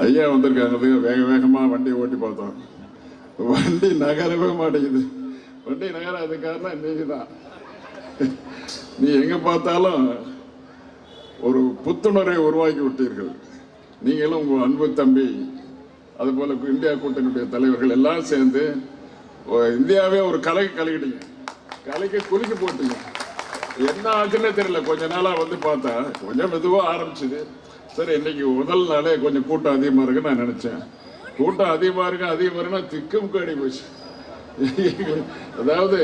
ஐயா வந்திருக்காங்க. வேக வேகமாக வண்டி ஓட்டி பார்த்தோம். வண்டி நகரவே மாட்டேங்குது. வண்டி நகராது காரணம் நீங்க தான். நீ எங்க பார்த்தாலும் ஒரு புத்துணர்வை உருவாக்கி விட்டீர்கள். நீங்களும் உங்க அன்பு தம்பி, அதுபோல இந்தியா கூட்டணியுடைய தலைவர்கள் எல்லாம் சேர்ந்து இந்தியாவே ஒரு கலைக்கு கலக்கிட்டீங்க. கலைக்கு குலுக்கி போட்டீங்க. என்ன ஆச்சுன்னே தெரியல. கொஞ்ச நாளா வந்து பார்த்தா கொஞ்சம் மெதுவாக ஆரம்பிச்சுது. சரி, இன்னைக்கு முதல் நாளே கொஞ்சம் கூட்டம் அதிகமாக இருக்குன்னு நான் நினைச்சேன். கூட்டம் அதிகமாக இருக்குன்னா திக்கும் காடி போச்சு. அதாவது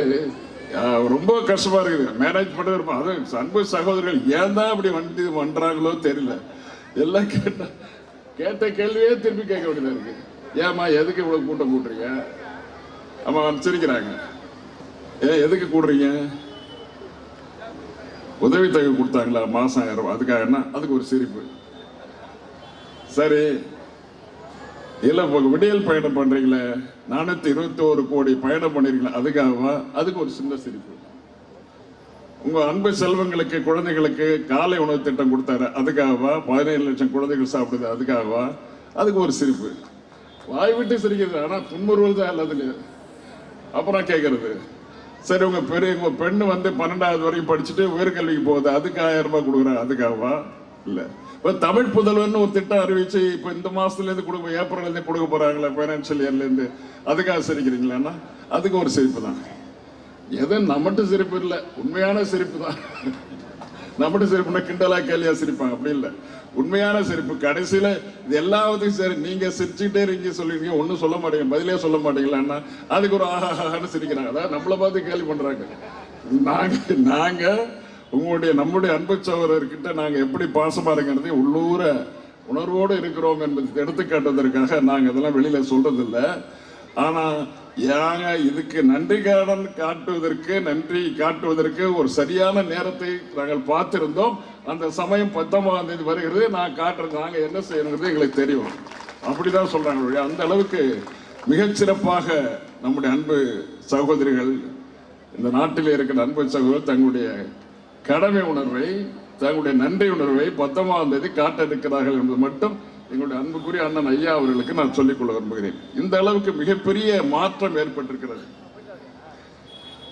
ரொம்ப கஷ்டமா இருக்குது மேனேஜ் பண்ண. அது அன்பு சகோதரர்கள் ஏன் தான் அப்படி வண்டி பண்றாங்களோ தெரியல. எல்லாம் கேட்ட கேள்வியே திருப்பி கேட்க வேண்டியதா இருக்கு. ஏமா எதுக்கு இவ்வளவு கூட்டம் கூட்டுறீங்க? ஆமா சிரிக்கிறாங்க. எதுக்கு கூடுறீங்க? உதவித்தொகை கொடுத்தாங்களா மாசம் 1000 ரூபாய், அதுக்காக என்ன? அதுக்கு ஒரு சிரிப்பு. சரி, இல்ல விடியல் பயணம் பண்றீங்களே, 421 கோடி பயணம் பண்ணிருக்கீங்களா, அதுக்காகவா? அதுக்கு ஒரு சின்ன சிரிப்பு. உங்க அன்பு செல்வங்களுக்கு குழந்தைகளுக்கு காலை உணவு திட்டம் கொடுத்தாரு, அதுக்காகவா? 17 லட்சம் குழந்தைகள் சாப்பிடுது, அதுக்காகவா? அதுக்கு ஒரு சிரிப்பு. வாய் விட்டு சிரிக்கிறது, ஆனா புன்முறுவல் தான் எல்லாத்துலயும். அப்புறம் கேட்கறது, சரி உங்க பெண்ணு வந்து 12வது வரைக்கும் படிச்சுட்டு உயர்கல்விக்கு போகுது, அதுக்கு 1000 ரூபாய் கொடுக்குறாங்க, அதுக்காகவா? இல்ல. இப்ப தமிழ் புதல்வன் ஒரு திட்டம் அறிவிச்சு இப்ப இந்த மாசத்துல இருந்து கொடுக்க, ஏப்ரல்ல இருந்து கொடுக்க போறாங்களே பைனான்சியல் இயர்ல இருந்து, அதுக்காக சிரிக்கிறீங்களா? அதுக்கு ஒரு சிரிப்பு தான். எது நம்மட்டு சிரிப்பு இல்ல, உண்மையான சிரிப்பு தான். நம்மட்டு சிரிப்புனா கிண்டலா கேலியா சிரிப்பாங்க, அப்படி இல்லை. உண்மையான சிரிப்பு. கடைசியில இது எல்லாத்துக்கும் சரி நீங்க சிரிச்சுட்டே இருக்கீங்க, சொல்லிருக்கீங்க, ஒன்னும் சொல்ல மாட்டீங்க, பதிலே சொல்ல மாட்டீங்களான்னா அதுக்கு ஒரு ஆஹான்னு சிரிக்கிறாங்க. அதாவது நம்மளை பார்த்து கேள்வி பண்றாங்க. நாங்க நம்முடைய அன்பு சகோதரர்கிட்ட நாங்க எப்படி பாசமா இருக்கிறது, உள்ளூர உணர்வோடு இருக்கிறோம் என்பதை எடுத்துக்காட்டுவதற்காக நாங்க இதெல்லாம் வெளியில சொல்றது இல்லை. ஆனா இதுக்கு நன்றி காட்டுவதற்கு ஒரு சரியான நேரத்தை நாங்கள் பார்த்திருந்தோம். அந்த சமயம் 19ஆம் தேதி வருகிறது. நான் காட்டுறது, நாங்க என்ன செய்யணுங்கிறது எங்களுக்கு தெரியும். அப்படிதான் சொல்றாங்க. அந்த அளவுக்கு மிகச்சிறப்பாக நம்முடைய அன்பு சகோதரிகள், இந்த நாட்டில் இருக்கிற அன்பு சகோதரர் தங்களுடைய கடமை உணர்வை, தங்களுடைய நன்றி உணர்வை 19ஆம் தேதி காட்ட இருக்கிறார்கள் என்பது மட்டும் எங்களுடைய அன்புக்குரிய அண்ணன் ஐயா அவர்களுக்கு நான் சொல்லிக்கொள்ள விரும்புகிறேன். இந்த அளவுக்கு மிகப்பெரிய மாற்றம் ஏற்பட்டிருக்கிறது.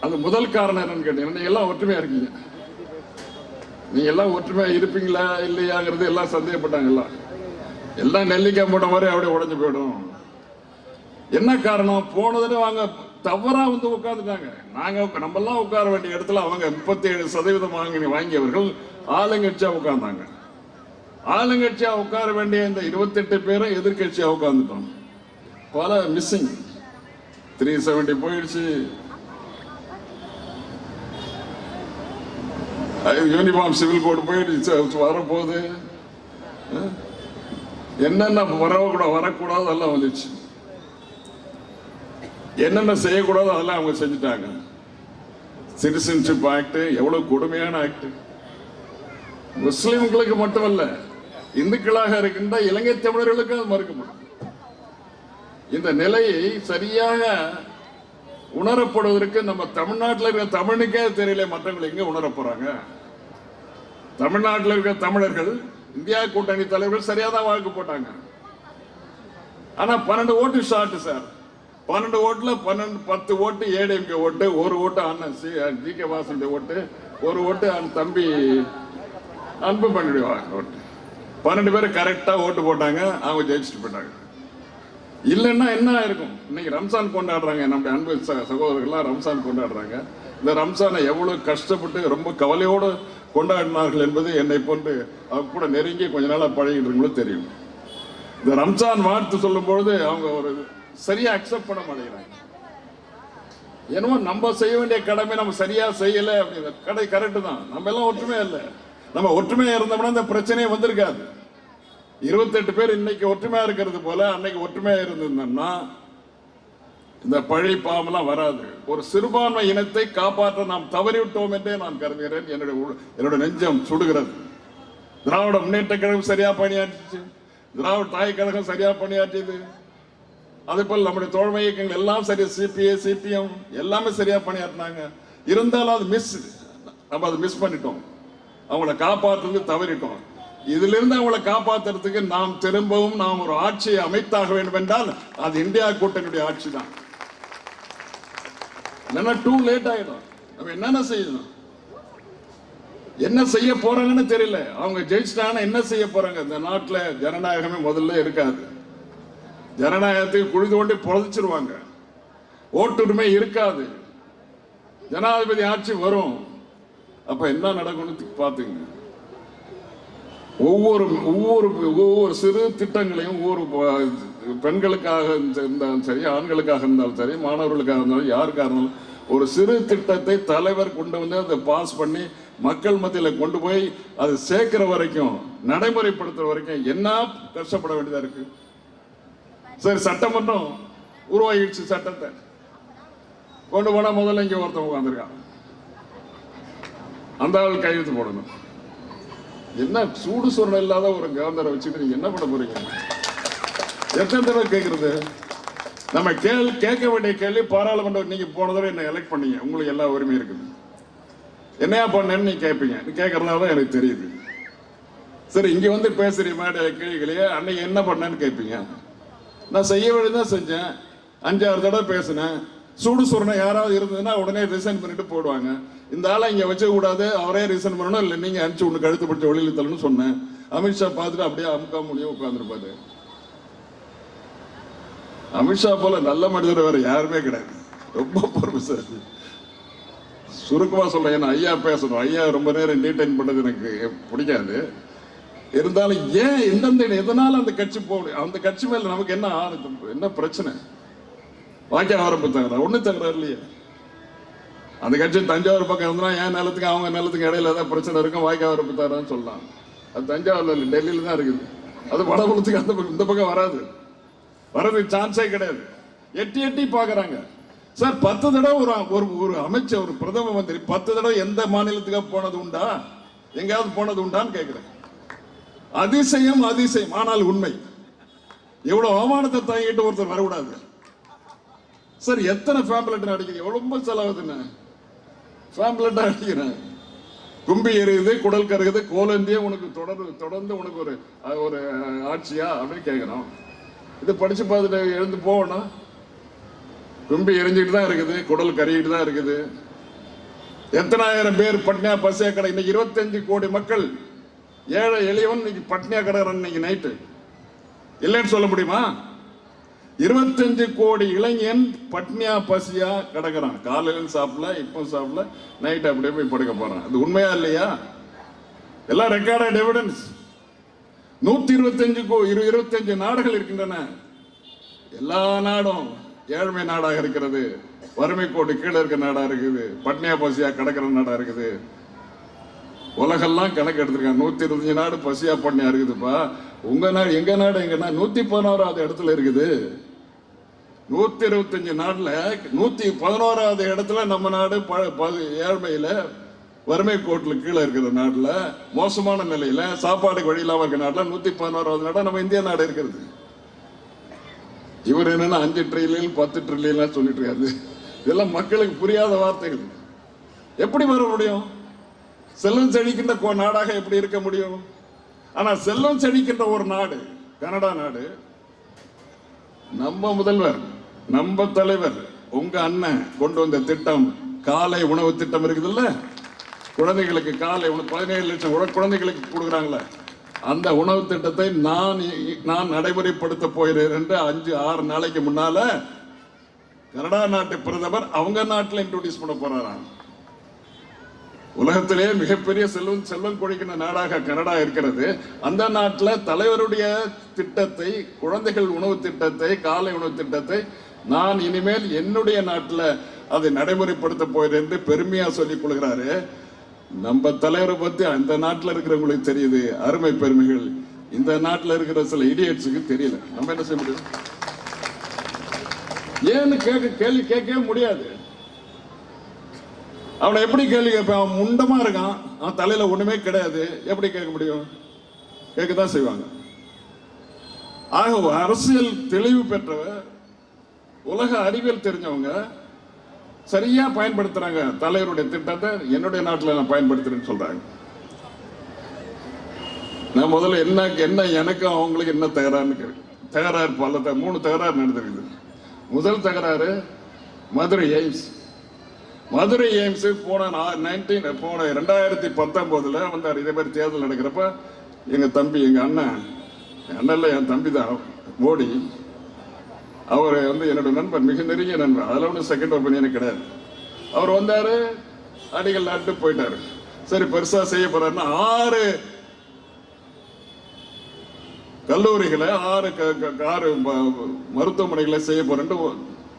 அது முதல் காரணம் என்னன்னு கேட்டீங்கன்னா, நீங்க எல்லாம் ஒற்றுமையா இருக்கீங்க. நீங்க எல்லாம் ஒற்றுமையா இருப்பீங்களா இல்லையாங்கிறது எல்லாம் சந்தேகப்பட்டாங்க. எல்லாம் நெல்லிக்காய் போட்ட மாதிரி அப்படியே உடஞ்சு போயிடும். என்ன காரணம்? போனதுன்னு வாங்க தவறா வந்து உட்கார்ந்துட்டாங்க. நம்ம எல்லாம் உட்கார வேண்டிய இடத்துல அவங்க 37% வாங்கியவர்கள் ஆளுங்கட்சியா உட்கார்ந்தாங்க. ஆளுங்கட்சியா உட்கார வேண்டிய இந்த 28 பேரும் எதிர்கட்சியா உட்கார்ந்துட்டோம். பல மிஸ்ஸிங். 370 போயிடுச்சு. யூனிஃபார்ம் சிவில் கோடு போயிடுச்சு, வரப்போகுது. என்னென்ன வரக்கூடாது அதெல்லாம் வந்துச்சு. என்னென்ன செய்யக்கூடாது அதெல்லாம் அவங்க செஞ்சுட்டாங்க. சிட்டிசன்ஷிப் ஆக்ட் எவ்வளவு கொடுமையான ஆக்ட். முஸ்லிம்களுக்கு மட்டுமல்ல, இந்துக்களாக இருக்கின்ற இலங்கை தமிழர்களுக்கு அது மறுக்கப்படும். இந்த நிலையை சரியாக உணரப்படுவதற்கு நம்ம தமிழ்நாட்டில் இருக்கிற தமிழுக்கே தெரியல, மற்றவங்க எங்க உணர போறாங்க? தமிழ்நாட்டில் இருக்கிற தமிழர்கள் இந்தியா கூட்டணி தலைவர்கள் சரியா தான் வாக்கு போட்டாங்க. ஆனா 12 ஓட்டு ஷார்ட் சார். 12 ஓட்டுல 10 ஓட்டு ஏடிஎம்கே ஓட்டு, 1 ஓட்டு அண்ணன் ஜி.கே. வாசனுடைய ஓட்டு, 1 ஓட்டு தம்பி அன்பு பண்ணிடுவாங்க ஓட்டு. 12 பேர் கரெக்டா ஓட்டு போட்டாங்க, அவங்க ஜெயிச்சுட்டு போயிட்டாங்க. இல்லைன்னா என்ன இருக்கும்? இன்னைக்கு ரம்சான் கொண்டாடுறாங்க, நம்முடைய அன்பு சகோதரர்கள்லாம் ரம்சான் கொண்டாடுறாங்க. இந்த ரம்சானை எவ்வளவு கஷ்டப்பட்டு ரொம்ப கவலையோடு கொண்டாடினார்கள் என்பது என்னை போன்று அவங்க கூட நெருங்கி கொஞ்ச நாளா பழகிட்டு தெரியும். இந்த ரம்சான் வாழ்த்து சொல்லும் பொழுது அவங்க ஒரு சரியா அக்செப்ட் பண்ண மாட்டேங்கிறாங்க. என்னமோ நம்ம செய்ய வேண்டிய கடமை நம்ம சரியா செய்யல அப்படின்னு. கரெக்ட் தான், நம்ம எல்லாம் ஒற்றுமையா இல்லை. நம்ம ஒற்றுமையா இருந்தோம்னா இந்த பிரச்சனையே வந்திருக்காது. 28 பேர் இன்னைக்கு ஒற்றுமையா இருக்கிறது போல அன்னைக்கு ஒற்றுமையா இருந்திருந்தோம்னா இந்த பழி பாவம்லாம் வராது. ஒரு சிறுபான்மை இனத்தை காப்பாற்ற நாம் தவறிவிட்டோம் என்றே நான் கருதுகிறேன். என்னுடைய நெஞ்சம் சுடுகிறது. திராவிட முன்னேற்ற கழகம் சரியா பணியாற்றிச்சு, திராவிட தாய் கழகம் சரியா பணியாற்றியது, அதே போல் நம்முடைய தோழமை இயக்கங்கள் எல்லாம் சரியா, சிபிஐ சிபிஎம் எல்லாமே சரியா பணியாற்றினாங்க. இருந்தாலும் அது நம்ம அதை மிஸ் பண்ணிட்டோம். அவங்கள காப்பாற்றுறது தவறிட்டோம். இதிலிருந்து அவங்களை காப்பாற்றுறதுக்கு நாம் திரும்பவும் நாம் ஒரு ஆட்சியை அமைத்தாக வேண்டும் என்றால் அது இந்தியா கூட்டணியுடைய ஆட்சி தான். இல்லைன்னா டூ லேட் ஆயிடும். நம்ம என்னென்ன செய்யணும், என்ன செய்ய போறாங்கன்னு தெரியல. அவங்க ஜெயிச்சிட்டாங்கன்னா என்ன செய்ய போறாங்க? இந்த நாட்டில் ஜனநாயகமே முதல்ல இருக்காது. ஜனநாயகத்தை குழி தோண்டி புதைச்சிருவாங்க. ஓட்டுரிமை இருக்காது. ஜனாதிபதி ஆட்சி வரும். அப்ப என்ன நடக்கும்னு பாத்துங்க. ஒவ்வொரு சிறு திட்டங்களையும் ஒவ்வொரு பெண்களுக்காக இருந்தாலும் சரி, ஆண்களுக்காக இருந்தாலும் சரி, மாணவர்களுக்காக இருந்தாலும் யாருக்காக இருந்தாலும் ஒரு சிறு திட்டத்தை தலைவர் கொண்டு வந்து அதை பாஸ் பண்ணி மக்கள் மத்தியில் கொண்டு போய் அதை சேர்க்கிற வரைக்கும், நடைமுறைப்படுத்துற வரைக்கும் என்ன கஷ்டப்பட வேண்டியதா இருக்கு. சரி, சட்டமன்றம் உருவாகிடுச்சு. சட்டத்தை கொண்டு போனா முதல்ல இங்க ஒருத்தவங்க உட்காந்துருக்கான், அந்த ஆள் கையெழுத்து போடணும். என்ன சூடு சொரணை இல்லாத ஒரு கவர்னரை வச்சுட்டு நீங்க என்ன பண்ண போறீங்க? எத்தனை தடவை கேட்கறது? நம்ம கேட்க வேண்டிய கேள்வி, பாராளுமன்றம் நீங்க போன தடவை என்ன எலெக்ட் பண்ணீங்க, உங்களுக்கு எல்லா உரிமையும் இருக்குது, என்னையா பண்ணேன்னு நீங்க கேட்பீங்க. நீ கேட்கறதுனால தான் எனக்கு தெரியுது. சரி, இங்க வந்து பேசுறீங்க மேடைய கேள்விகளையே, அன்னைக்கு என்ன பண்ணேன்னு கேட்பீங்க. நான் செய்ய வேண்டியதான் செஞ்சேன், 5-6 தடவை பேசினேன். சூடு சொரணை யாராவது இருந்ததுன்னா உடனே ரிசைன் பண்ணிட்டு போடுவாங்க. இந்த ஆளை இங்க வச்ச கூடாது, அவரே ரிசைன் பண்ணணும், இல்லை நீங்க அனுப்பிச்சு ஒண்ணு கழுத்து பிடிச்ச ஒளியில் தள்ளணும்னு சொன்னேன். அமித்ஷா பார்த்துட்டு அப்படியே அமுக்கா முடியும் உட்கார்ந்துருப்பாரு. அமித்ஷா போல நல்ல மனிதர் வேற யாருமே கிடையாது. ரொம்ப பொறுப்பு சார். சுருக்கமா சொல்றேன், ஏன்னா ஐயா பேசணும். ஐயா ரொம்ப நேரம் டீடைன் பண்ணது எனக்கு பிடிக்காது. இருந்தாலும் ஏன் எந்தெந்த எதனால அந்த கட்சி போகணும்? அந்த கட்சி மேல நமக்கு என்ன பிரச்சனை? வாக்கிய ஆரம்பு தகராறு ஒண்ணு தகராறு இல்லையா? அந்த கட்சி தஞ்சாவூர் பக்கம் இருந்தா என் நிலத்துக்கு அவங்க நிலத்துக்கு இடையில ஏதாவது பிரச்சனை இருக்கும், வாக்கிய ஆரம்பு தகராறுன்னு சொல்லலாம். அது தஞ்சாவூர்ல இல்லை, டெல்லியில தான் இருக்குது. அது வடபுலத்துக்கு அந்த பக்கம் இந்த பக்கம் வராது, வர்றதுக்கு சான்ஸே கிடையாது. எட்டி எட்டி பாக்குறாங்க சார். 10 தடவை ஒரு அமைச்சர், ஒரு பிரதம மந்திரி 10 தடவை எந்த மாநிலத்துக்கு போனது உண்டா? எங்கேயாவது போனது உண்டான்னு கேட்கிறேன். அதிசயம் அதிசயம், ஆனால் உண்மை. எவ்வளவு அவமானத்தை தாங்கிட்டு ஒருத்தர் வரக்கூடாது சார். எத்தனை ஃபேம்லெட் அடிக்கிறீங்க? ரொம்ப செலவுதுன்னு ஃபேம்லெட் அடிக்கிறேன். கும்பி எறியுது, குடல் கருகுது, கோலந்தியே உனக்கு தொடர்ந்து உனக்கு ஒரு ஆட்சியா அப்படின்னு கேட்கிறோம். இது படிச்சு பார்த்துட்டு எழுந்து போகணும். கும்பி எரிஞ்சுட்டு தான் இருக்குது, குடல் கருகிட்டு தான் இருக்குது. எத்தனாயிரம் பேர் பட்னியா பசியா கடை. இன்னைக்கு 25 கோடி மக்கள், ஏழை எளியவன் இன்னைக்கு பட்னியா கிடக்குறான். இன்னைக்கு நைட்டு இல்லைன்னு சொல்ல முடியுமா? 25 கோடி இளைஞன் பட்னியா பசியா கிடக்குறான். காலையில சாப்பிடல, இப்போ சாப்பிடல, நைட் அப்படியே போய் படுக்க போறான். அது உண்மையா இல்லையா? எல்லாம் ரெக்கார்டட் எவிடன்ஸ். 125 நாடுகள் இருக்கின்றன. எல்லா நாடும் ஏழ்மை நாடாக இருக்கிறது, வறுமை கோடு கீழே இருக்க நாடா இருக்குது, பட்னியா பசியா கிடக்கிற நாடா இருக்குது. உலகெல்லாம் கணக்கு எடுத்திருக்காங்க. 125 நாடு பசியா பட்னியா இருக்குதுப்பா. உங்க நாடு எங்க நாடு எங்கன்னா 111வது இடத்துல இருக்குது. 125 நாடுல 111வது இடத்துல நம்ம நாடு ஏழ்மையில, வறுமை கோட்டில் கீழே இருக்கிற நாடுல, மோசமான நிலையில, சாப்பாடுக்கு வழி இல்லாம இருக்கிற நாடுல 111வது நாடா நம்ம இந்தியா நாடு இருக்கிறது. இவர் என்னன்னா 5 ட்ரில்லியன் 10 ட்ரில்லியன் சொல்லிட்டு இருக்காரு. இதெல்லாம் மக்களுக்கு புரியாத வார்த்தைகள். எப்படி வர முடியும்? செல்வம் செழிக்கின்ற நாடாக எப்படி இருக்க முடியும்? ஆனா செல்வம் செழிக்கின்ற ஒரு நாடு கனடா நாடு. நம்ம முதல்வர், நம்ம தலைவர், உங்க அண்ணன் கொண்டு வந்த திட்டம், காலை உணவு திட்டம் இருக்குதுல்ல, குழந்தைகளுக்கு காலை உணவு 17 லட்சம் குழந்தைகளுக்கு கொடுக்குறாங்களே, அந்த உணவு திட்டத்தை நான் நடைமுறைப்படுத்த போகிறேன் என்று 5-6 நாளைக்கு முன்னால கனடா நாட்டு பிரதமர் அவங்க நாட்டில் இன்ட்ரோடியூஸ் பண்ண போறாராம். உலகத்திலே மிகப்பெரிய செல்வம் கொழிக்கின்ற நாடாக கனடா இருக்கிறது. அந்த நாட்டில் தலைவருடைய திட்டத்தை, குழந்தைகள் உணவு திட்டத்தை, காலை உணவு திட்டத்தை நான் இனிமேல் என்னுடைய நாட்டில் அதை நடைமுறைப்படுத்த போகிறேன் என்று பெருமையா சொல்லிக் கொள்கிறாரு. நம்ம தலைவரை பத்தி அந்த நாட்டில் இருக்கிறவங்களுக்கு தெரியுது அருமை பெருமைகள். இந்த நாட்டில் இருக்கிற சில இடியட்ஸுக்கு தெரியல. நம்ம என்ன செய்ய முடியும்? ஏன்னு கேள்வி கேட்கவே முடியாது. அவனை எப்படி கேள்வி கேட்பான்? அவன் முண்டமா இருக்கான், அவன் தலையில ஒண்ணுமே கிடையாது, எப்படி கேட்க முடியும்? கேட்கத்தான் செய்வாங்க. ஆக அரசியல் தெளிவு பெற்றவர், உலக அறிவியல் தெரிஞ்சவங்க சரியா பயன்படுத்துறாங்க தலைவருடைய திட்டத்தை. என்னுடைய நாட்டில் நான் பயன்படுத்துறேன்னு சொல்றாங்க. நான் முதல்ல என்ன எனக்கும் அவங்களுக்கு என்ன தகராறுன்னு தகராறு பல 3 தகராறு நடந்திருக்குது. முதல் தகராறு மதுரை எய்ம்ஸ் போன 2019 வந்தார். இதே மாதிரி தேர்தல் நடக்கிறப்ப எங்க தம்பி, எங்க அண்ணன்ல என் தம்பி தான் மோடி, அவர் என்னோட நண்பர், மிக நெருங்கிய நண்பர். அதில் ஒன்றும் செகண்ட் ஒப்பீனியன் கிடையாது. அவர் வந்தாரு, அடிகள் நாட்டு போயிட்டாரு. சரி, பெருசா செய்ய போறாருன்னா 6 கல்லூரிகளை 6 மருத்துவமனைகளை செய்ய போறேன்,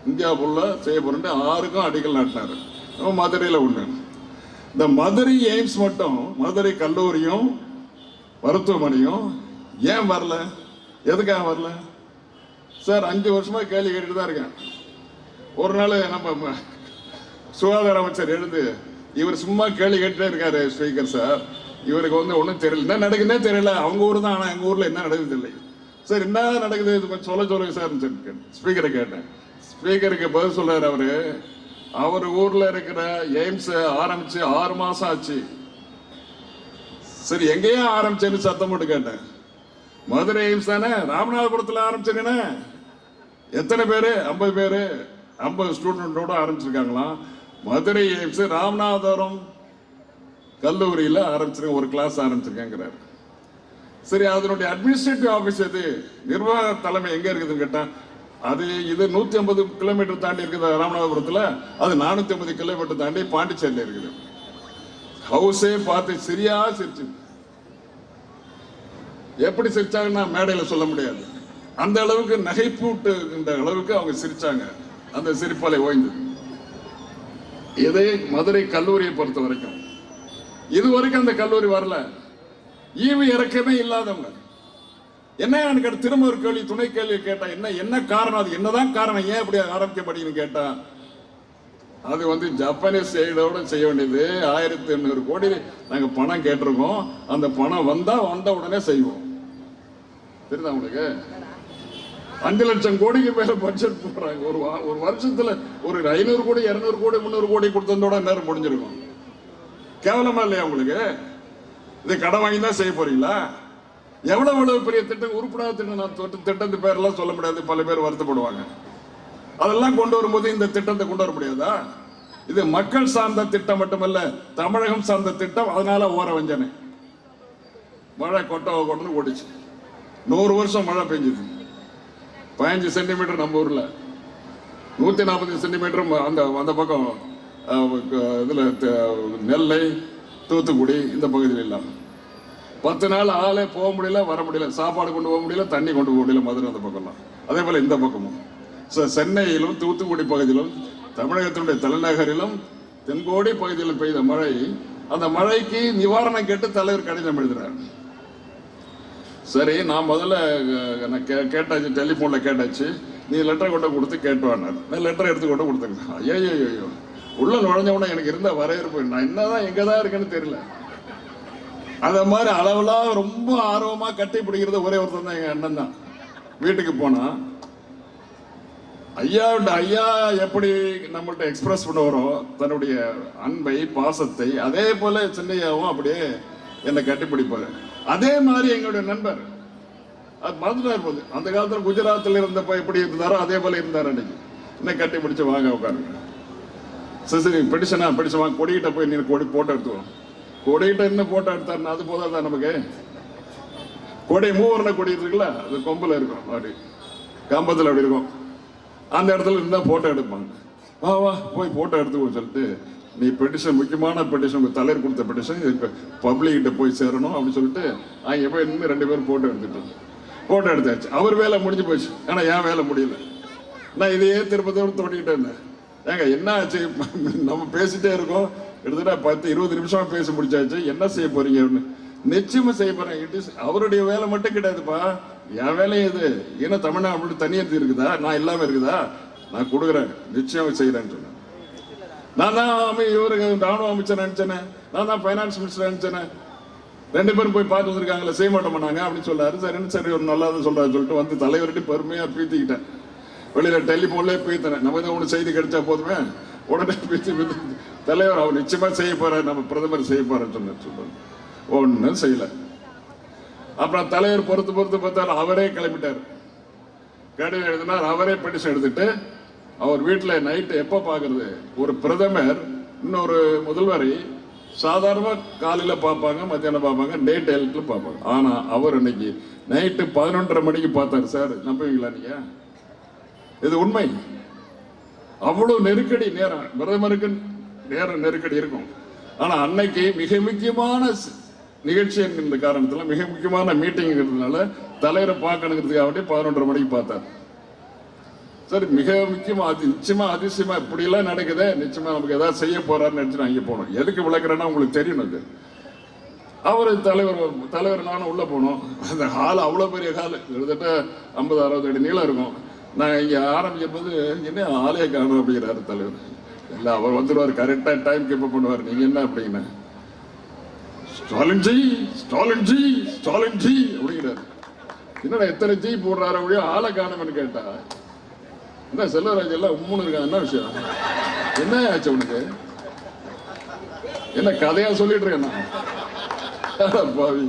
இந்தியா ஃபுல்லா செய்ய போறேன் 6க்கும் அடிகள் நாட்டினாரு. மதுரையில் ஒண்ணு. இந்த மதுரை எய்ம்ஸ் மட்டும், மதுரை கல்லூரியும் மருத்துவமனையும் ஏன் வரல? எதுக்காக வரல சார்? 5 வருஷமா கேள்வி கேட்டுட்டு தான் இருக்கேன். ஒரு நாள் நம்ம சுகாதார அமைச்சர் எழுந்து, இவர் சும்மா கேள்வி கேட்டுட்டே இருக்காரு ஸ்பீக்கர் சார், இவருக்கு ஒன்றும் தெரியல, என்ன நடக்குதுன்னே தெரியல. அவங்க ஊர் தான், ஆனால் எங்கள் ஊரில் என்ன நடக்குது இல்லை சார். என்ன நடக்குது இது கொஞ்சம் சொல்லுங்க சார். ஸ்பீக்கரை கேட்டேன். ஸ்பீக்கருக்கு பதில் சொல்றாரு, அவர் ஊர்ல இருக்கிற எய்ம்ஸ் ஆரம்பிச்சு 6 மாசம் ஆச்சு. சரி, எங்கேயே ஆரம்பிச்சேன்னு சத்தம் போட்டு கேட்டேன். மதுரை எய்ம்ஸ் தானே, ராமநாதபுரத்தில் ஆரம்பிச்சிருக்கேன்னு. எத்தனை பேரு? 50 பேரு, 50 ஸ்டூடெண்டோட ஆரம்பிச்சிருக்காங்களாம். மதுரை எய்ம்ஸ் ராமநாதபுரம் கல்லூரியில் ஆரம்பிச்சிருக்கேன், ஒரு கிளாஸ் ஆரம்பிச்சிருக்கேங்கிறாரு. சரி, அதனுடைய அட்மினிஸ்ட்ரேட்டிவ் ஆபீஸ் எது, நிர்வாக தலைமை எங்க இருக்குதுன்னு கேட்டா, இது 150 கிலோமீட்டர் தாண்டி இருக்குது ராமநாதபுரத்தில், அது 450 கிலோமீட்டர் தாண்டி பாண்டிச்சேரியில் இருக்குது. ஹவுஸே பார்த்து சிரிச்சு. எப்படி சிரிச்சாங்கன்னா மேடையில் சொல்ல முடியாது. அந்த அளவுக்கு நகைப்பூட்டு அளவுக்கு அவங்க சிரிச்சாங்க. அந்த சிரிப்பாலை ஓய்ந்தது. இதே மதுரை கல்லூரியை பொறுத்த வரைக்கும் இதுவரைக்கும் அந்த கல்லூரி வரல. ஈவு இறக்கமே இல்லாதவங்க. என்ன திரும்ப ஒரு கேள்வி, துணை கேள்வி கேட்டா, என்ன காரணம், அது என்னதான் காரணம், ஏன் இப்படி ஆரம்பிக்கப்படுதுன்னு கேட்டா, அது ஜப்பானீஸ் எய்டோட செய்ய வேண்டியது. 1800 கோடி நாங்க பணம் கேட்டிருக்கோம். அந்த பணம் வந்த உடனே செய்வோம். தெரியுதா உங்களுக்கு? 5 லட்சம் கோடிக்கு மேல பட்ஜெட் போடுறாங்க. ஒரு வருஷத்துல ஒரு 500 கோடி 200 கோடி 300 கோடி கொடுத்ததோட நேரம் முடிஞ்சிருக்கும். கேவலமா இல்லையா உங்களுக்கு? இதை கடன் வாங்கி தான் செய்ய போறீங்களா? எவ்வளவு பெரிய திட்டம், உருப்படாத திட்டம், திட்டத்து பேரெல்லாம் சொல்ல முடியாது. பல பேர் வருத்தப்படுவாங்க. அதெல்லாம் கொண்டு வரும்போது இந்த திட்டத்தை கொண்டு வர முடியாதா? இது மக்கள் சார்ந்த திட்டம் மட்டுமல்ல, தமிழகம் சார்ந்த திட்டம். அதனால ஓர வஞ்சனை. மழை கொட்டன்னு ஓடிச்சு. 100 வருஷம் மழை பெஞ்சது. 15 சென்டிமீட்டர் நம்ம ஊர்ல, 140 சென்டிமீட்டர் அந்த பக்கம் இதுல நெல்லை, தூத்துக்குடி இந்த பகுதியில் இல்லாம 10 நாள் ஆளே போக முடியல, வர முடியல, சாப்பாடு கொண்டு போக முடியல, தண்ணி கொண்டு போக முடியல. மதுரை அந்த பக்கம்லாம் அதே போல இந்த பக்கமும். சென்னையிலும் தூத்துக்குடி பகுதியிலும் தமிழகத்தினுடைய தலைநகரிலும் தென்கோடி பகுதியில் பெய்த மழை, அந்த மழைக்கு நிவாரணம் கேட்டு தலைவர் கடிதம் எழுதுறார். சரி, நான் முதல்ல கேட்டாச்சு, டெலிஃபோனில் கேட்டாச்சு, நீ லெட்டரை கொண்டு கொடுத்து கேட்டுவானார். நான் லெட்டரை எடுத்து கொண்டு கொடுத்துருக்கேன். ஐயோ, உள்ள நுழைஞ்ச உடனே எனக்கு இருந்த வரவேற்பு, நான் என்னதான் எங்கதான் இருக்கேன்னு தெரியல. அந்த மாதிரி அளவுலாம் ரொம்ப ஆர்வமா கட்டி பிடிக்கிறது ஒரே ஒருத்தர் தான், எங்க அண்ணன் தான். வீட்டுக்கு போனா ஐயா எப்படி நம்மள்ட்ட எக்ஸ்பிரஸ் பண்ணுவாரோ தன்னுடைய அன்பை, பாசத்தை, அதே போல சின்னையாவும் அப்படியே என்னை கட்டிப்பிடிப்பாரு. அதே மாதிரி எங்களுடைய நண்பர் அது மறந்துட்டார் போது, அந்த காலத்தில் குஜராத்தில் இருந்தப்ப எப்படி இருந்தாரோ அதே போல இருந்தார். அன்னைக்கு என்ன கட்டி பிடிச்சு வாங்க உட்காருங்க, சரி பிடிச்சனா பிடிச்ச வாங்க, கொடிக்கிட்ட போய் நீ கொடி போட்டோ எடுத்துவோம். கொடிக்கிட்ட என்ன போட்டோ எடுத்தாருன்னா அது போதாதான் நமக்கு. கொடை மூவர்ண கொடி இருக்குல்ல, அது கொம்புல இருக்கும், அப்படி கம்பத்தில் அப்படி இருக்கும். அந்த இடத்துல இருந்தா போட்டோ எடுப்பாங்க. வா போய் போட்டோ எடுத்துக்கோ சொல்லிட்டு, நீ பெட்டிஷன், முக்கியமான பெட்டிஷன், உங்க தலைவர் கொடுத்த பெட்டிஷன் பப்ளிக்கிட்ட போய் சேரணும் அப்படின்னு சொல்லிட்டு அங்கே போய் இன்னும் 2 பேரும் போட்டோ எடுத்தாச்சு. அவர் வேலை முடிஞ்சு போச்சு, ஆனா என் வேலை முடியல. நான் இதையே திருப்பத்தோடு தோண்டிக்கிட்டே இருந்தேன். ஏங்க என்ன ஆச்சு, நம்ம பேசிட்டே இருக்கோம், கிட்டத்தட்ட 10-20 நிமிஷமா பேசி முடிச்சாச்சு, என்ன செய்ய போறீங்க அப்படின்னு. நிச்சயமா செய்ய போறேன். இட் இஸ் அவருடைய வேலை மட்டும் கிடையாதுப்பா, என் வேலையும் இது. ஏன்னா தமிழ்நாடு தனியார் இருக்குதா, நான் இல்லாம இருக்குதா, நான் கொடுக்குறேன், நிச்சயம் செய்யறேன்னு சொன்னேன். நான் தான் இவருக்கு ராணுவ அமைச்சர் நினைச்சேனே, நான் தான் பைனான்ஸ் மினிஸ்டர் நினைச்சேனே. 2 பேரும் போய் பார்த்து வந்திருக்காங்களே, செய்ய மாட்டோம் பண்ணாங்க அப்படின்னு சொல்லாரு. சரி ஒரு நல்லாதான் சொல்றாரு சொல்லிட்டு வந்து தலைவர்கிட்ட பெருமையா பீத்திக்கிட்டேன். வெளியில டெலிபோன்லேயே பீத்தினேன். நம்ம தான் ஒன்று செய்தி கிடைச்சா போதுமே, உடனே பீத்தி தலைவர் அவர் நிச்சயமா செய்ய போறாரு, நம்ம பிரதமர் செய்ய போறேன்னு சொல்றாரு. ஒன்றும் செய்யல. அப்புறம் தலைவர் பொறுத்து பார்த்தாலும் அவரே கிளம்பிட்டார். கடிதம் எழுதினார், அவரே பெட்டிஷன் எடுத்துட்டு அவர் வீட்டில் நைட்டு எப்போ பார்க்கறது? ஒரு பிரதமர் இன்னொரு முதல்வரை சாதாரண காலையில் பார்ப்பாங்க, மத்தியானம் பார்ப்பாங்க, டே டைலத்தில் பார்ப்பாங்க. ஆனால் அவர் இன்னைக்கு நைட்டு 11:30 மணிக்கு பார்த்தார். சார் நம்புவீங்களா நீங்க? இது உண்மை. அவ்வளவு நெருக்கடி நேரம், பிரதமருக்கு நேரம் நெருக்கடி இருக்கும். ஆனால் அன்னைக்கு மிக முக்கியமான நிகழ்ச்சி என்கிற காரணத்தில், மிக முக்கியமான மீட்டிங்கிறதுனால தலைவரை பார்க்கணுங்கிறதுக்காக 11:30 மணிக்கு பார்த்தார். சரி, மிக முக்கியமா நிச்சயமா அதிசயமா இப்படியெல்லாம் நடக்குது, நிச்சயமா நமக்கு ஏதாவது செய்ய போறாருன்னு நினைச்சு நான் இங்கே போனோம். எதுக்கு விளக்குறேன்னா உங்களுக்கு தெரியணும். அது அவர் தலைவர் நானும் உள்ள போனோம். அந்த ஹால் அவ்வளோ பெரிய ஹால், கிட்டத்தட்ட 50-60 அடி நீளம் இருக்கும். நான் இங்கே ஆரம்பிக்கும் போது என்ன ஆலய காணும் அப்படிங்கிறாரு தலைவர். இல்லை, அவர் வந்துடுவார், கரெக்டாக டைம் கீப் பண்ணுவார். நீங்க என்ன அப்படின்னா ஸ்டாலின்ஜி ஸ்டாலின்ஜி ஸ்டாலின்ஜி அப்படிங்கிறாரு. என்னடா எத்தனை ஜி போடுறாரு அப்படியே ஆளை காணும்னு கேட்டா, என்ன செல்வராஜ் எல்லாம் உம்முன்னு இருக்காங்க, என்ன விஷயம், என்ன ஆச்சு உனக்கு, என்ன கதையா சொல்லிட்டு இருக்கேன் பாவி,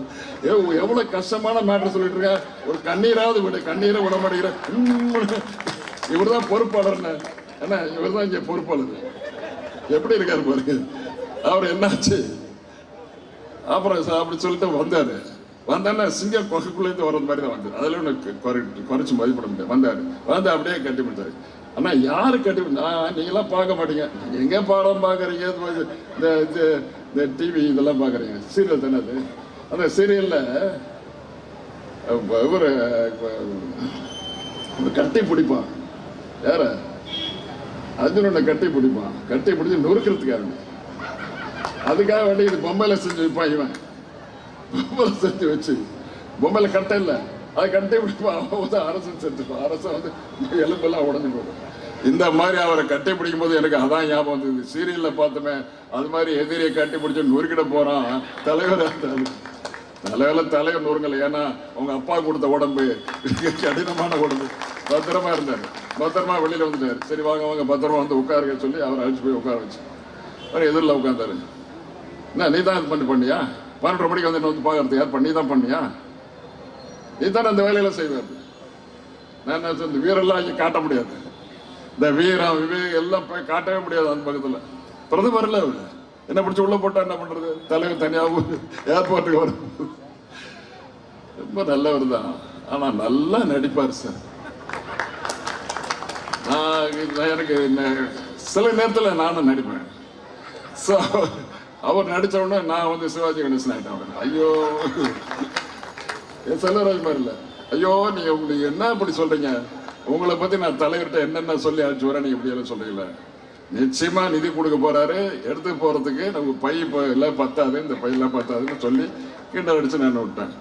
எவ்வளவு கஷ்டமான மேட்டர் சொல்லிட்டு இருக்க. ஒரு கண்ணீராவது விட, கண்ணீரை விட மாட்டேங்கிற. இவர் தான் பொறுப்பாளர், என்ன இவர் தான் இங்க பொறுப்பாளர். எப்படி இருக்காரு பாருங்க. அவர் என்னாச்சு அப்புறம் அப்படி சொல்லிட்டு வந்தாரு. வந்தானே சிங்கம் கொகைக்குள்ளேருந்து வர்றது மாதிரி தான் வந்தார். அதில் ஒன்று குறைச்சி மதிப்பிட முடியாது. வந்து அப்படியே கட்டி பிடிச்சாரு. ஆனா யாரு கட்டி, நீங்களாம் பார்க்க மாட்டீங்க, எங்க பாடம் பாக்குறீங்க, இந்த டிவி இதெல்லாம் பாக்குறீங்க, சீரியல் தானே அது. அந்த சீரியல்ல இவரு கட்டி பிடிப்பான், யார அர்ஜுனோட கட்டி பிடிப்பான், கட்டி பிடிச்சி நொறுக்கிறதுக்காக, அதுக்காக வேண்டி இது பொம்மையில செஞ்சு வைப்பான். இவன் பொம்மையில செஞ்சு வச்சு, பொம்மையில கட்டை இல்லை, அதை கட்டி பிடிப்பான். அரசு செஞ்சுப்பான், அரசு வந்து எலும்பெல்லாம் உடஞ்சு போகும். இந்த மாதிரி அவரை கட்டி பிடிக்கும் போது எனக்கு அதான் ஞாபகம் வந்தது. சீரியல்ல பார்த்துமே அது மாதிரி எதிரியை கட்டி பிடிச்சு நொறுக்கிட போறான் தலைவர். தலைவர் நொறுங்கல, ஏன்னா உங்க அப்பா கொடுத்த உடம்பு கடினமான உடம்பு. பத்திரமா இருந்தாரு, பத்திரமா வெளியில வந்துட்டாரு. சரி வாங்க பத்திரமா வந்து உட்காருங்க சொல்லி அவர் அழைச்சு போய் உட்கார வச்சு அவர் எதிரில் உட்காந்தாரு. என்ன நீ தான் இது பண்ணியா, 12:30 மணிக்கு வந்து பார்க்கறது யார் பண்ணி தான் பண்ணியா, நீ தானே அந்த வேலையில செய்வார். நான் இந்த வீரெல்லாம் இங்கே காட்ட முடியாது, இந்த வீரம் விவேக் எல்லாம் போய் காட்டவே முடியாது. அந்த பக்கத்தில் பிரதமர்ல அவர் என்ன பிடிச்சி உள்ள போட்டா என்ன பண்றது, தலைவர் தனியாகவும் ஏர்போர்ட்டுக்கு வரும். ரொம்ப நல்லவர் தான், ஆனா நல்லா நடிப்பார் சார். எனக்கு சில நேரத்தில் நானும் நடிப்பேன். அவர் நடிச்ச உடனே நான் வந்து சிவாஜி கணேசன் ஆயிட்டேன். ஐயோ என் செல்வராஜ் மாதிரி இல்லை, ஐயோ நீங்க உங்களுக்கு என்ன இப்படி சொல்றீங்க, உங்களை பத்தி நான் தலைவர்கிட்ட என்னென்ன சொல்லி அழைச்சு வரேன், நீங்க இப்படி எல்லாம் சொல்றீங்களா. நிச்சயமா நிதி கொடுக்க போறாரு, எடுத்து போறதுக்கு நமக்கு பை எல்லாம் பத்தாது, இந்த பையெல்லாம் பத்தாதுன்னு சொல்லி கிண்டல் அடிச்சு நான் விட்டேன்.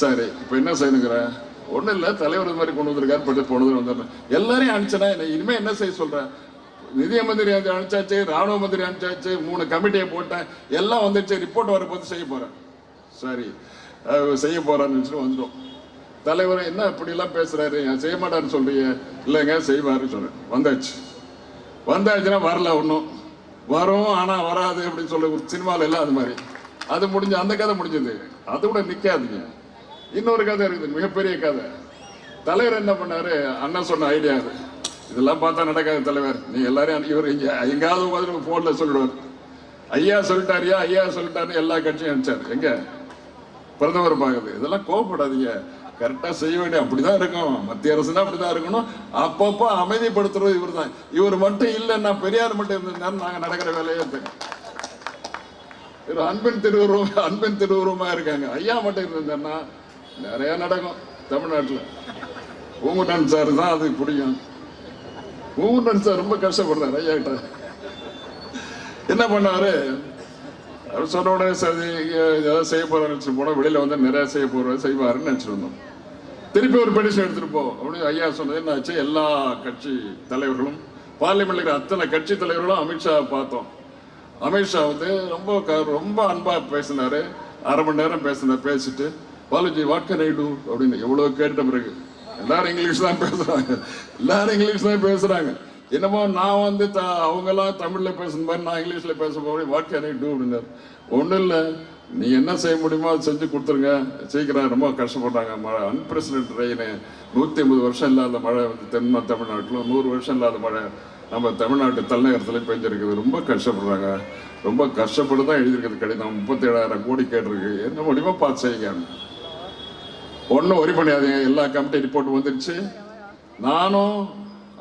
சரி இப்ப என்ன செய்யணுங்கிறேன், ஒன்றும் இல்லை, தலைவர் இது மாதிரி கொண்டு வந்திருக்காரு, பட்டு போனது வந்துடுறேன். எல்லாரையும் அனுப்பிச்சேன்னா இனிமே என்ன செய்ய சொல்றேன், நிதிய மந்திரி அனுப்பிச்சாச்சு, ராணுவ மந்திரி அனுப்பிச்சாச்சு, 3 கமிட்டியை போட்டேன், எல்லாம் வந்துருச்சு, ரிப்போர்ட் வரப்போது செய்ய போறேன். சரி செய்ய போறான்னு வந்துட்டோம். தலைவர் என்ன இப்படிலாம் பேசுறாரு, செய்ய மாட்டாருன்னு சொல்றீங்க, இல்லைங்க செய்வாருன்னு சொல்றேன். வந்தாச்சுன்னா வரல, ஒன்றும் வரும் ஆனா வராது அப்படின்னு சொல்ல ஒரு சினிமாவில் எல்லாம் அது மாதிரி. அது முடிஞ்சு அந்த கதை முடிஞ்சது, அது கூட நிக்காதீங்க. இன்னொரு கதை இருக்குது, மிகப்பெரிய கதை. தலைவர் என்ன பண்ணாரு, அண்ணன் சொன்ன ஐடியா அது, இதெல்லாம் பார்த்தா நடக்காது தலைவர், நீ எல்லாரையும் இவர் எங்காவது மாதிரி போன்ல சொல்லிடுவார். ஐயா சொல்லிட்டாரியா, ஐயா சொல்லிட்டாருன்னு எல்லா கட்சியும் அனுப்பிச்சாரு. எங்க பிரதமர் பார்க்குது, இதெல்லாம் கோவப்படாதீங்க, கரெக்டா செய்ய வேண்டிய அப்படிதான் இருக்கும், மத்திய அரசுனா அப்படிதான் இருக்கணும், அப்பப்போ அமைதிப்படுத்துறது இவர் தான். இவர் மட்டும் இல்லைன்னா, பெரியார் மட்டும் இருந்திருந்தாரு நாங்க நடக்கிற வேலையே தெரியும். இவர் அன்பின் திருவுருவமா இருக்காங்க. ஐயா மட்டும் இருந்திருந்தாருன்னா நிறைய நடக்கும் தமிழ்நாட்டில். பூங்குட்டன் சார் தான் அது பிடிக்கும். பூங்குட்டன் சார் ரொம்ப கஷ்டப்படுறாரு ஐயா கிட்ட. என்ன பண்ணாரு, அவர் சொன்ன உடனே சரி ஏதாவது செய்ய போறாரு நினைச்சு போனோம். வெளியில வந்து நிறைய செய்வாருன்னு நினைச்சிருந்தோம். திருப்பி ஒரு பெடிஷன் எடுத்துட்டு போ அப்படின்னு ஐயா சொன்னது என்ன ஆச்சு, எல்லா கட்சி தலைவர்களும், பார்லிமெண்ட்ல அத்தனை கட்சி தலைவர்களும் அமித்ஷா பார்த்தோம். அமித்ஷா வந்து ரொம்ப அன்பா பேசினாரு, 1/2 மணி நேரம் பேசிட்டு Balaji what can I to அப்படின்னு எவ்வளவு கேட்ட பிறகு எல்லாரும் இங்கிலீஷ் தான் பேசுறாங்க. என்னமோ நான் வந்து அவங்க எல்லாம் தமிழ்ல பேசுன மாதிரி நான் இங்கிலீஷ்ல பேச போறேன். வாட் கேன் ஐ டூ அப்படின்னாரு. ஒன்றும் இல்லை, நீ என்ன செய்ய முடியுமோ அதை செஞ்சு கொடுத்துருங்க சீக்கிரம். ரொம்ப கஷ்டப்பட்டாங்க. மழை அன்பிரசிடென்ட் ரெயின், 150 வருஷம் இல்லாத மழை வந்து தமிழ்நாட்டில் 100 வருஷம் இல்லாத மழை நம்ம தமிழ்நாட்டு தலைநகரத்தில் பெஞ்சிருக்குது. ரொம்ப கஷ்டப்படுறாங்க. ரொம்ப கஷ்டப்பட்டு தான் எழுதியிருக்குது கடிதம். 37,000 கோடி கேட்டிருக்கு. என்ன முடியுமோ பார்த்து செய்யுங்க. ஒன்றும் ஒரி பண்ணியாதீங்க. எல்லா கமிட்டி ரிப்போர்ட் வந்துடுச்சு. நானும்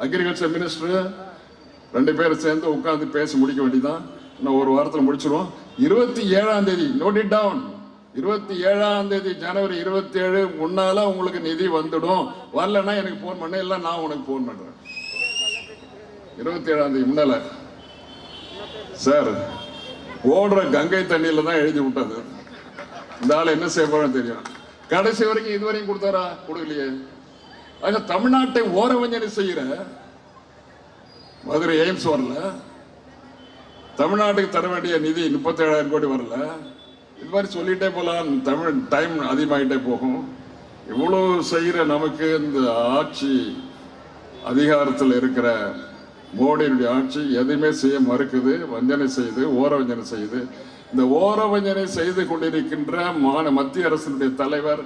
அக்ரிகல்ச்சர் மினிஸ்டர் 2 பேரும் சேர்ந்து உட்காந்து பேசி முடிக்க வேண்டியதான். இன்னும் ஒரு வாரத்தில் முடிச்சிருவோம். 27ஆம் தேதி நோட் இட் டவுன். 27ஆம் தேதி ஜனவரி 27 முன்னால உங்களுக்கு நிதி வந்துடும். வரலன்னா எனக்கு போன் பண்ண, இல்லை நான் உனக்கு போன் பண்றேன். 27ஆம் தேதி முன்னால. சார், ஓடுற கங்கை தண்ணியில தான் எழுதி விட்டது. இந்த ஆள் என்ன செய்ய போறேன்னு தெரியும். கடைசி வரைக்கும் இதுவரையும் கொடுத்தாரா? கொடுக்கலையே. ஆக தமிழ்நாட்டை ஓரவஞ்சனை செய்கிற மதுரை எய்ம்ஸ் வரல, தமிழ்நாட்டுக்கு தர வேண்டிய நிதி 37,000 கோடி வரல. இது மாதிரி சொல்லிட்டே போலாம். தமிழ் டைம் அதிகமாகிட்டே போகும். இவ்வளவு செய்கிற நமக்கு இந்த ஆட்சி, அதிகாரத்தில் இருக்கிற மோடியினுடைய ஆட்சி எதுவுமே செய்ய மறுக்குது. வஞ்சனை செய்து, ஓரவஞ்சனை செய்து. இந்த ஓரவஞ்சனை செய்து கொண்டிருக்கின்ற மத்திய அரசினுடைய தலைவர்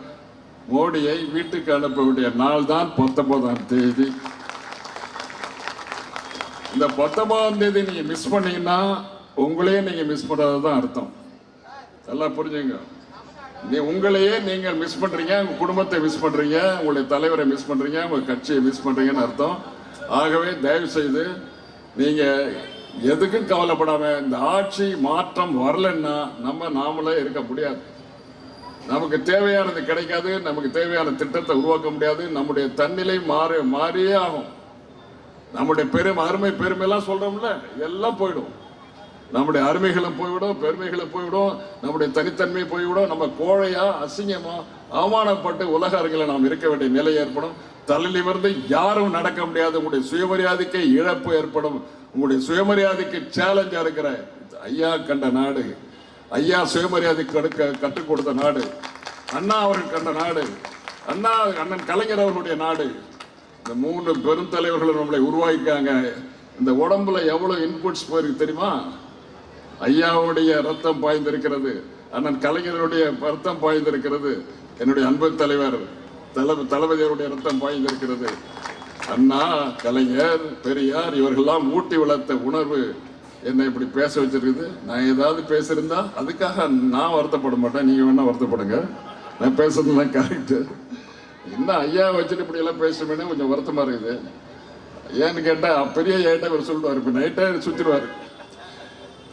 மோடியை வீட்டுக்கு அனுப்ப வேண்டிய நாள் தான் 19ஆம் தேதி. இந்த 19ஆம் தேதி நீங்க மிஸ் பண்ணீங்கன்னா உங்களையே நீங்க மிஸ் பண்றதுதான் அர்த்தம். எல்லாம் புரிஞ்சுங்க. உங்களையே நீங்கள் மிஸ் பண்றீங்க, உங்க குடும்பத்தை மிஸ் பண்றீங்க, உங்களுடைய தலைவரை மிஸ் பண்றீங்க, உங்க கட்சியை மிஸ் பண்றீங்கன்னு அர்த்தம். ஆகவே தயவு செய்து நீங்க எதுக்கும் கவலைப்படாம, இந்த ஆட்சி மாற்றம் வரலன்னா நாமளே இருக்க முடியாது. நமக்கு தேவையானது கிடைக்காது. நமக்கு தேவையான திட்டத்தை உருவாக்க முடியாது. நம்முடைய தன்னிலை மாறியே ஆகும். நம்முடைய அருமை பெருமையெல்லாம் சொல்றோம்ல, எல்லாம் போயிடும். நம்முடைய அருமைகளும் போய்விடும், பெருமைகளும் போய்விடும், நம்முடைய தனித்தன்மை போய்விடும். நம்ம கோழையா, அசிங்கமா, அவமானப்பட்டு உலக அரங்கில் நாம் இருக்க வேண்டிய நிலை ஏற்படும். தலையிலிருந்து யாரும் நடக்க முடியாது. உங்களுடைய சுயமரியாதைக்கு இழப்பு ஏற்படும். உங்களுடைய சுயமரியாதைக்கு சேலஞ்சா இருக்கிற ஐயா கண்ட நாடு, ஐயா சுயமரியாதை கற்றுக் கொடுத்த நாடு, அண்ணா அவர்கள் கண்ட நாடு, அண்ணன் கலைஞர் அவர்களுடைய நாடு. இந்த 3 பெரும் தலைவர்கள் நம்மளை உருவாக்கிக்காங்க. இந்த உடம்புல எவ்வளவு இன்புட்ஸ் போயிருக்கு தெரியுமா? ஐயாவுடைய ரத்தம் பாய்ந்திருக்கிறது, அண்ணன் கலைஞருடைய ரத்தம் பாய்ந்திருக்கிறது, என்னுடைய அன்பு தலைவர் தளபதியருடைய ரத்தம் பாய்ந்திருக்கிறது. அண்ணா, கலைஞர், பெரியார் இவர்கள்லாம் ஊட்டி வளர்த்த உணர்வு என்னை இப்படி பேச வச்சிருக்குது. நான் ஏதாவது பேசியிருந்தா அதுக்காக நான் வருத்தப்பட மாட்டேன். நீங்க வேணா வருத்தப்படுங்க. நான் பேசுறதுலாம் கரெக்டு. என்ன ஐயா வச்சுட்டு இப்படி எல்லாம் பேசுறேன்னு கொஞ்சம் வருத்தமா இருக்குது. ஏன்னு கேட்டா பெரிய ஏட்ட அவர் சொல்லுவார். இப்ப நைட்டே சுத்திடுவாரு.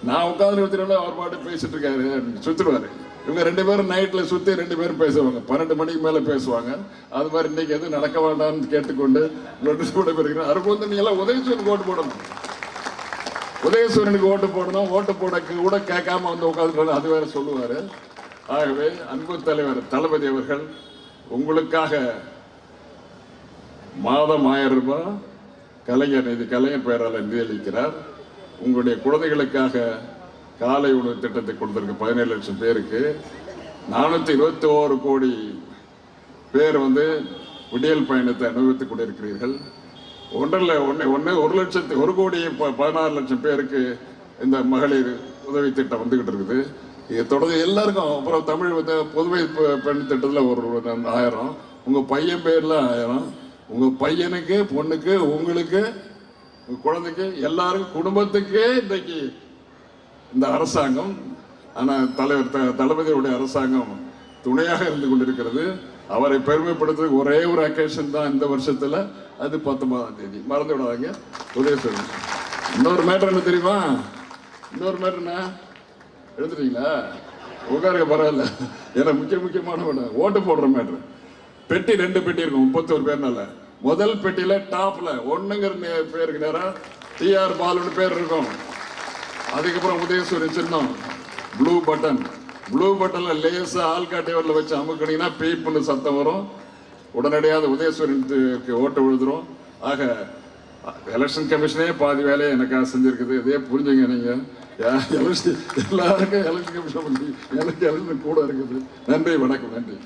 நான் உட்காந்து நிறுத்தினாலும் அவர் பாட்டு பேசிட்டு இருக்காரு, சுத்திடுவாரு. இவங்க 2 பேரும் நைட்ல சுத்தி 2 பேரும் பேசுவாங்க. 12 மணிக்கு மேல பேசுவாங்க. அது மாதிரி இன்னைக்கு எதுவும் நடக்க வேண்டாம்னு கேட்டுக்கொண்டு அறுபது நீ எல்லாம் உதயசூரனுக்கு ஓட்டு போடணும், உதயசூரனுக்கு ஓட்டு போடணும். ஓட்டு போட கூட கேட்காம வந்து உட்காந்துட்டு அது வேற சொல்லுவாரு. ஆகவே அன்பு தலைவர் தளபதி அவர்கள் உங்களுக்காக மாதம் 1000 ரூபாய் கலைஞர் பெயரால் நிதியளிக்கிறார். உங்களுடைய குழந்தைகளுக்காக காலை உணவு திட்டத்தை கொடுத்திருக்கு 17 லட்சம் பேருக்கு. 421 கோடி பேர் விடியல் பயணத்தை அனுபவித்துக் கொண்டிருக்கிறீர்கள். 1 கோடி 16 லட்சம் பேருக்கு இந்த மகளிர் உதவி திட்டம் வந்துகிட்டு இருக்குது. இது தொடர்ந்து எல்லாருக்கும். அப்புறம் தமிழ் புதுமை பெண் திட்டத்தில் ஒரு 1000, உங்க பையன் பேர்ல 1000, உங்க பையனுக்கு, பொண்ணுக்கு, உங்களுக்கு, குழந்தைக்கு, எல்லாருக்கும், குடும்பத்துக்கே இன்றைக்கு இந்த அரசாங்கம், ஆனால் தளபதியுடைய அரசாங்கம் துணையாக இருந்து கொண்டிருக்கிறது. அவரை பெருமைப்படுத்துறதுக்கு ஒரே ஒரு அக்கேஷன் தான் இந்த வருஷத்துல. அது 19ஆம் தேதி. மறந்து விடாதீங்க. உதயசூரன். இன்னொரு மேட்டர் என்ன தெரியுமா? இன்னொரு மேட்டர் என்ன எழுதுறீங்களா? உட்காருங்க, பரவாயில்ல. ஏன்னா முக்கியமான ஓட்டு போடுற மேட்டர். பெட்டி 2 பெட்டி இருக்கும், 31 பேர்னால. முதல் பெட்டியில டாப்ல 1ங்கிற பேருக்கு நேரம் TR பாலுன்னு பேர் இருக்கும். அதுக்கப்புறம் உதயசூரன் சின்னம், ப்ளூ பட்டன்ல லேசா ஆள்காட்டியவரில் வச்சு அமுக்கினீங்கன்னா பீப்புன்னு சத்தம் வரும். உடனடியாக உதயசூரனுக்கு ஓட்டு விழுதுரும். ஆக எலெக்ஷன் கமிஷனே பாதி வேலையை எனக்காக செஞ்சிருக்குது. இதே புரிஞ்சுங்க நீங்க. எல்லாருக்கும் எலெக்ஷன் கமிஷன் எனக்கு எலெக்ஷன் கூட இருக்குது. நன்றி, வணக்கம். நன்றி.